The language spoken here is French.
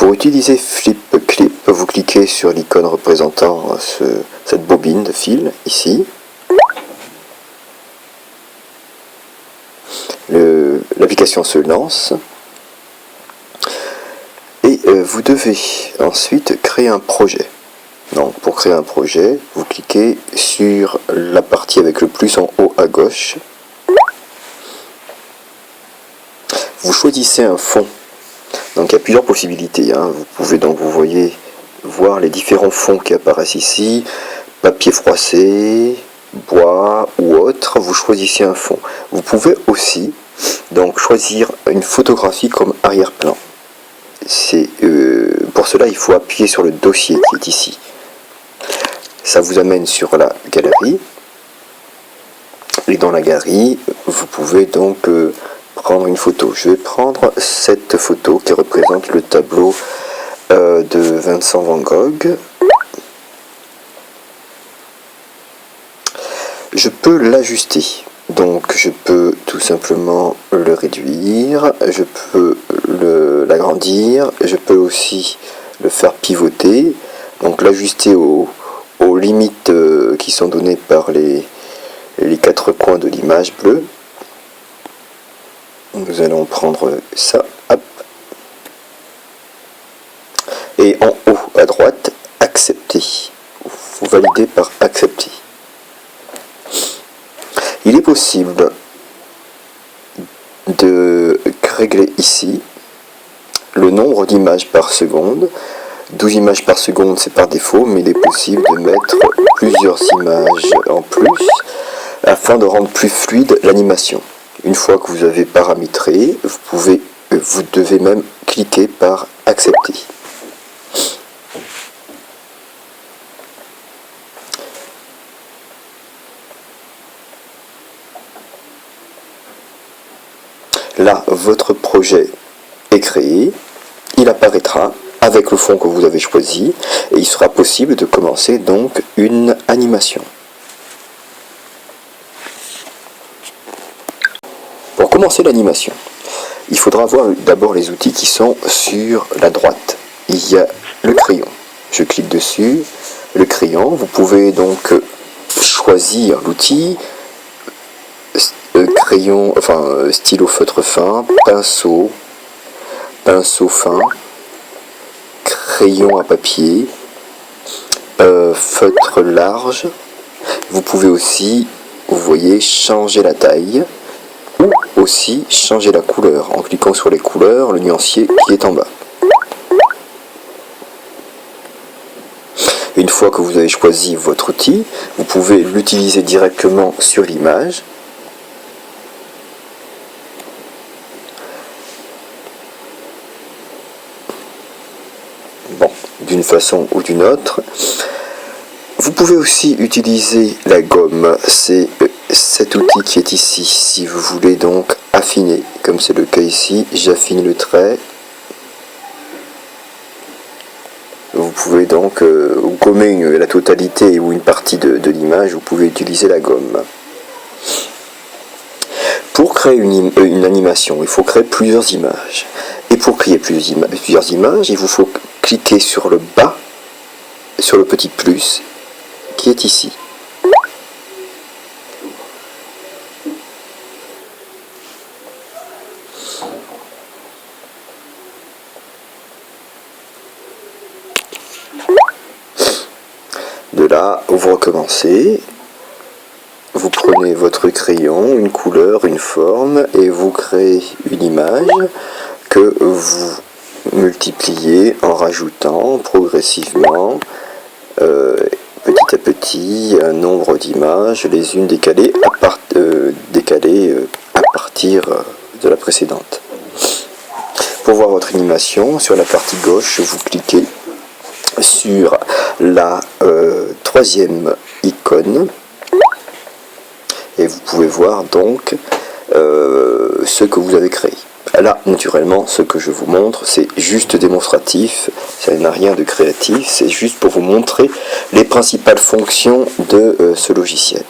Pour utiliser Flip Clip, vous cliquez sur l'icône représentant cette bobine de fil, ici. L'application se lance. Et vous devez ensuite créer un projet. Donc, pour créer un projet, vous cliquez sur la partie avec le plus en haut à gauche. Vous choisissez un fond. Donc il y a plusieurs possibilités. Vous pouvez donc, vous voyez, voir les différents fonds qui apparaissent ici. Papier froissé, bois ou autre. Vous choisissez un fond. Vous pouvez aussi donc choisir une photographie comme arrière-plan. Pour cela, il faut appuyer sur le dossier qui est ici. Ça vous amène sur la galerie. Et dans la galerie, vous pouvez donc prendre une photo. Je vais prendre cette photo qui représente le tableau de Vincent van Gogh. Je peux l'ajuster. Donc je peux tout simplement le réduire, je peux l'agrandir, je peux aussi le faire pivoter, donc l'ajuster aux limites qui sont données par les quatre coins de l'image bleue. Nous allons prendre ça, hop. Et en haut à droite, accepter. Vous validez par accepter. Il est possible de régler ici le nombre d'images par seconde. 12 images par seconde, c'est par défaut, mais il est possible de mettre plusieurs images en plus afin de rendre plus fluide l'animation. Une fois que vous avez paramétré, vous devez même cliquer par accepter. Là, votre projet est créé, il apparaîtra avec le fond que vous avez choisi et il sera possible de commencer donc une animation. Pour commencer l'animation, il faudra voir d'abord les outils qui sont sur la droite. Il y a le crayon. Je clique dessus, le crayon. Vous pouvez donc choisir l'outil. Crayon, stylo feutre fin, pinceau fin, crayon à papier, feutre large. Vous pouvez aussi, vous voyez, changer la taille ou aussi changer la couleur en cliquant sur les couleurs, le nuancier qui est en bas. Une fois que vous avez choisi votre outil, vous pouvez l'utiliser directement sur l'image. D'une façon ou d'une autre. Vous pouvez aussi utiliser la gomme, c'est cet outil qui est ici. Si vous voulez donc affiner, comme c'est le cas ici, j'affine le trait. Vous pouvez donc gommer la totalité ou une partie de l'image, vous pouvez utiliser la gomme. Pour créer une animation, il faut créer plusieurs images. Et pour créer plusieurs images, il vous faut cliquer sur le bas, sur le petit plus qui est ici. De là, vous recommencez. Vous prenez votre crayon, une couleur, une forme et vous créez une image que vous multipliez en rajoutant progressivement petit à petit un nombre d'images, les unes décalées à partir de la précédente. Pour voir votre animation, sur la partie gauche, vous cliquez sur la troisième icône et vous pouvez voir donc ce que vous avez créé. Là, naturellement, ce que je vous montre, c'est juste démonstratif, ça n'a rien de créatif, c'est juste pour vous montrer les principales fonctions de ce logiciel.